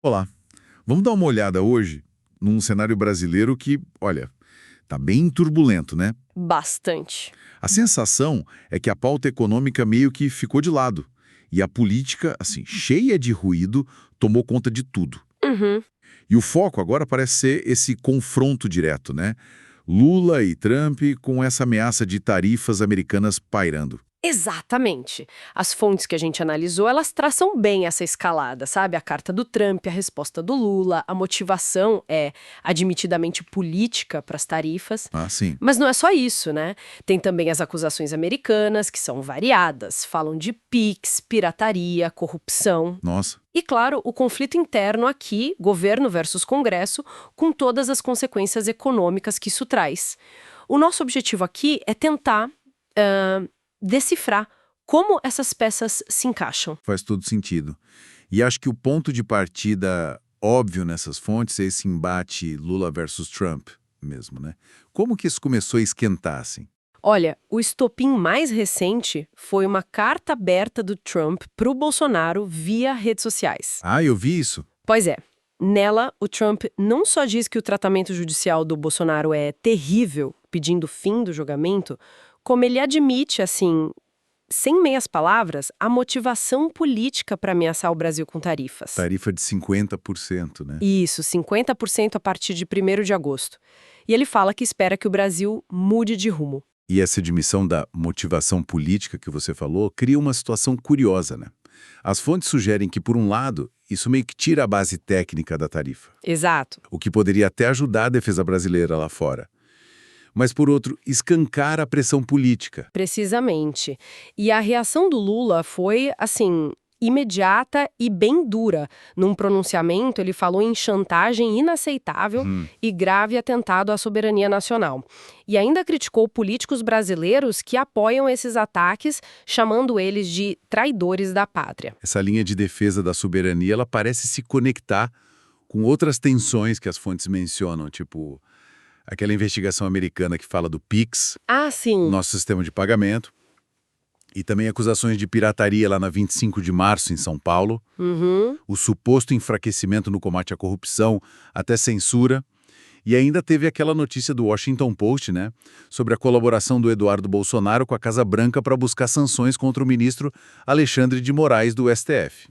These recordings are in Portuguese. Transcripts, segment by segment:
Olá, vamos dar uma olhada hoje num cenário brasileiro que, olha, tá bem turbulento, né? Bastante. A sensação é que a pauta econômica meio que ficou de lado e a política, assim, cheia de ruído, tomou conta de tudo. Uhum. E o foco agora parece ser esse confronto direto, né? Lula e Trump com essa ameaça de tarifas americanas pairando. Exatamente. As fontes que a gente analisou, elas traçam bem essa escalada, sabe? A carta do Trump, a resposta do Lula, a motivação é admitidamente política para as tarifas. Ah, sim. Mas não é só isso, né? Tem também as acusações americanas, que são variadas. Falam de PIX, pirataria, corrupção. Nossa. E, claro, o conflito interno aqui, governo versus Congresso, com todas as consequências econômicas que isso traz. O nosso objetivo aqui é tentar decifrar como essas peças se encaixam. Faz todo sentido. E acho que o ponto de partida óbvio nessas fontes é esse embate Lula versus Trump mesmo, né? Como que isso começou a esquentar, assim? Olha, o estopim mais recente foi uma carta aberta do Trump para o Bolsonaro via redes sociais. Ah, eu vi isso. Pois é, nela, o Trump não só diz que o tratamento judicial do Bolsonaro é terrível, pedindo fim do julgamento, como ele admite, assim, sem meias palavras, a motivação política para ameaçar o Brasil com tarifas. Tarifa de 50%, né? Isso, 50% a partir de 1º de agosto. E ele fala que espera que o Brasil mude de rumo. E essa admissão da motivação política que você falou cria uma situação curiosa, né? As fontes sugerem que, por um lado, isso meio que tira a base técnica da tarifa, Exato. o que poderia até ajudar a defesa brasileira lá fora. Mas, por outro, escancara a pressão política. Precisamente. E a reação do Lula foi, assim, imediata e bem dura. Num pronunciamento, ele falou em chantagem inaceitável e grave atentado à soberania nacional. E ainda criticou políticos brasileiros que apoiam esses ataques, chamando eles de traidores da pátria. Essa linha de defesa da soberania, ela parece se conectar com outras tensões que as fontes mencionam, tipo aquela investigação americana que fala do PIX, Ah, sim. nosso sistema de pagamento, e também acusações de pirataria lá na 25 de março, em São Paulo, Uhum. o suposto enfraquecimento no combate à corrupção, até censura, e ainda teve aquela notícia do Washington Post, né, sobre a colaboração do Eduardo Bolsonaro com a Casa Branca para buscar sanções contra o ministro Alexandre de Moraes do STF.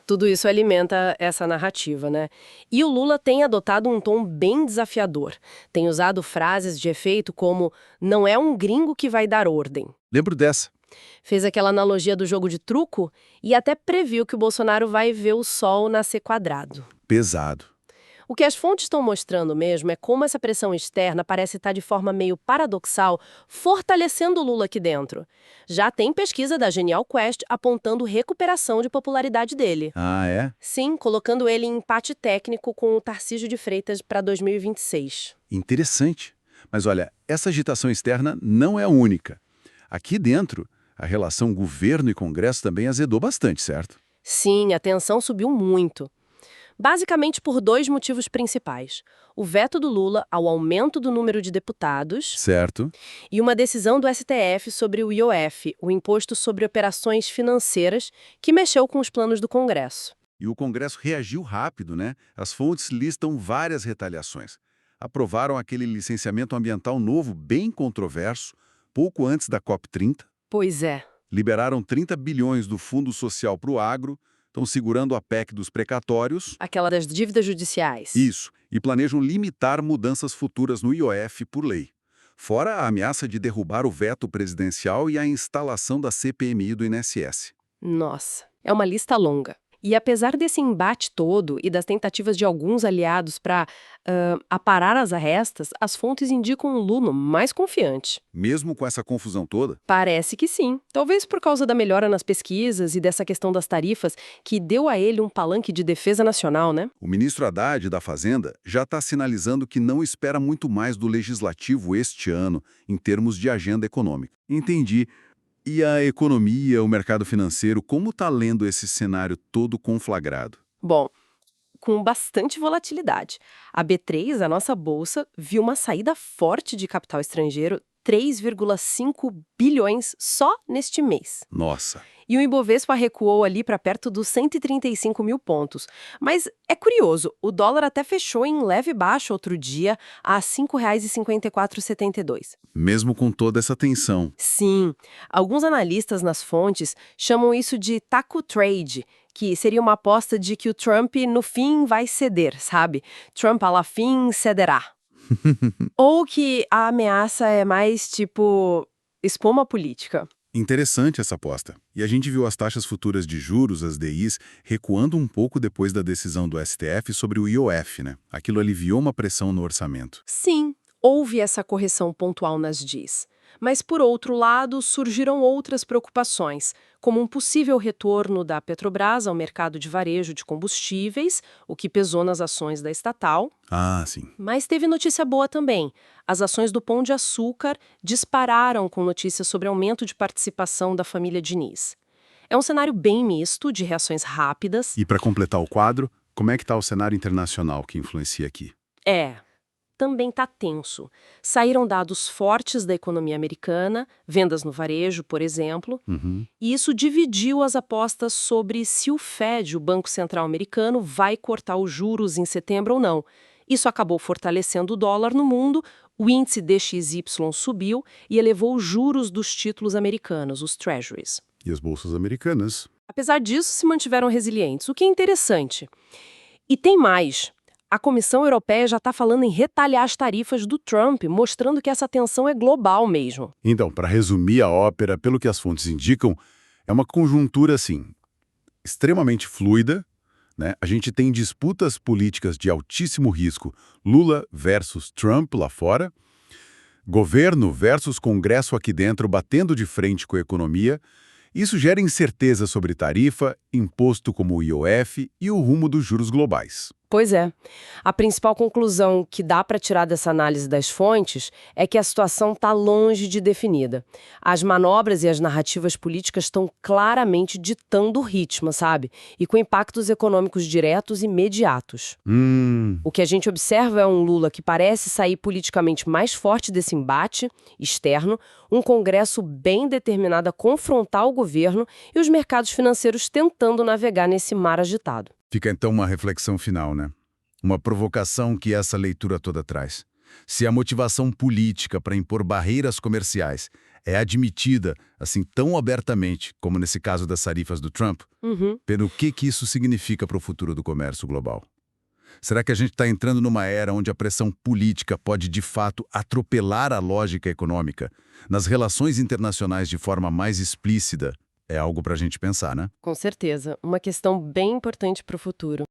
Tudo isso alimenta essa narrativa, né? E o Lula tem adotado um tom bem desafiador. Tem usado frases de efeito como "não é um gringo que vai dar ordem". Lembro dessa. Fez aquela analogia do jogo de truco e até previu que o Bolsonaro vai ver o sol nascer quadrado. Pesado. O que as fontes estão mostrando mesmo é como essa pressão externa parece estar de forma meio paradoxal, fortalecendo o Lula aqui dentro. Já tem pesquisa da Genial Quest apontando recuperação de popularidade dele. Ah, é? Sim, colocando ele em empate técnico com o Tarcísio de Freitas para 2026. Interessante. Mas olha, essa agitação externa não é a única. Aqui dentro, a relação governo e Congresso também azedou bastante, certo? Sim, a tensão subiu muito. Basicamente por 2 motivos principais. O veto do Lula ao aumento do número de deputados Certo. e uma decisão do STF sobre o IOF, o Imposto sobre Operações Financeiras, que mexeu com os planos do Congresso. E o Congresso reagiu rápido, né? As fontes listam várias retaliações. Aprovaram aquele licenciamento ambiental novo, bem controverso, pouco antes da COP30. Pois é. Liberaram 30 bilhões do Fundo Social para o agro, estão segurando a PEC dos precatórios. Aquela das dívidas judiciais. Isso. E planejam limitar mudanças futuras no IOF por lei. Fora a ameaça de derrubar o veto presidencial e a instalação da CPMI do INSS. Nossa, é uma lista longa. E apesar desse embate todo e das tentativas de alguns aliados para aparar as arestas, as fontes indicam um Lula mais confiante. Mesmo com essa confusão toda, Parece que sim. Talvez por causa da melhora nas pesquisas e dessa questão das tarifas, que deu a ele um palanque de defesa nacional, né? o ministro Haddad da Fazenda já está sinalizando que não espera muito mais do legislativo este ano em termos de agenda econômica. Entendi. E a economia, o mercado financeiro, como está lendo esse cenário todo conflagrado? Bom, com bastante volatilidade. A B3, a nossa bolsa, viu uma saída forte de capital estrangeiro, 3,5 bilhões só neste mês. Nossa, E o Ibovespa recuou ali para perto dos 135 mil pontos. Mas é curioso, o dólar até fechou em leve baixa outro dia, a R$ 5,5472. Mesmo com toda essa tensão. Sim, alguns analistas nas fontes chamam isso de taco trade, que seria uma aposta de que o Trump, no fim, vai ceder, sabe? Trump, à la fim, cederá. Ou que a ameaça é mais tipo espuma política. Interessante essa aposta. E a gente viu as taxas futuras de juros, as DIs, recuando um pouco depois da decisão do STF sobre o IOF, né? Aquilo aliviou uma pressão no orçamento. Sim, houve essa correção pontual nas DIs. Mas, por outro lado, surgiram outras preocupações, como um possível retorno da Petrobras ao mercado de varejo de combustíveis, o que pesou nas ações da estatal. Ah, sim. Mas teve notícia boa também. As ações do Pão de Açúcar dispararam com notícias sobre aumento de participação da família Diniz. É um cenário bem misto, de reações rápidas. E para completar o quadro, como é que está o cenário internacional que influencia aqui? Também está tenso. Saíram dados fortes da economia americana, vendas no varejo, por exemplo, e isso dividiu as apostas sobre se o Fed, o Banco Central Americano, vai cortar os juros em setembro ou não. Isso acabou fortalecendo o dólar no mundo, o índice DXY subiu e elevou os juros dos títulos americanos, os treasuries. E as bolsas americanas? Apesar disso, se mantiveram resilientes, o que é interessante. E tem mais. A Comissão Europeia já está falando em retalhar as tarifas do Trump, mostrando que essa tensão é global mesmo. Então, para resumir a ópera, pelo que as fontes indicam, é uma conjuntura, assim, extremamente fluida, né? A gente tem disputas políticas de altíssimo risco, Lula versus Trump lá fora, governo versus Congresso aqui dentro batendo de frente com a economia. Isso gera incerteza sobre tarifa, imposto como o IOF e o rumo dos juros globais. Pois é. A principal conclusão que dá para tirar dessa análise das fontes é que a situação está longe de definida. As manobras e as narrativas políticas estão claramente ditando o ritmo, sabe? E com impactos econômicos diretos e imediatos. O que a gente observa é um Lula que parece sair politicamente mais forte desse embate externo, um Congresso bem determinado a confrontar o governo e os mercados financeiros tentando navegar nesse mar agitado. Fica então uma reflexão final, né? Uma provocação que essa leitura toda traz. Se a motivação política para impor barreiras comerciais é admitida assim tão abertamente como nesse caso das tarifas do Trump, pelo que isso significa para o futuro do comércio global? Será que a gente está entrando numa era onde a pressão política pode de fato atropelar a lógica econômica nas relações internacionais de forma mais explícita? É algo para a gente pensar, né? Com certeza. Uma questão bem importante para o futuro.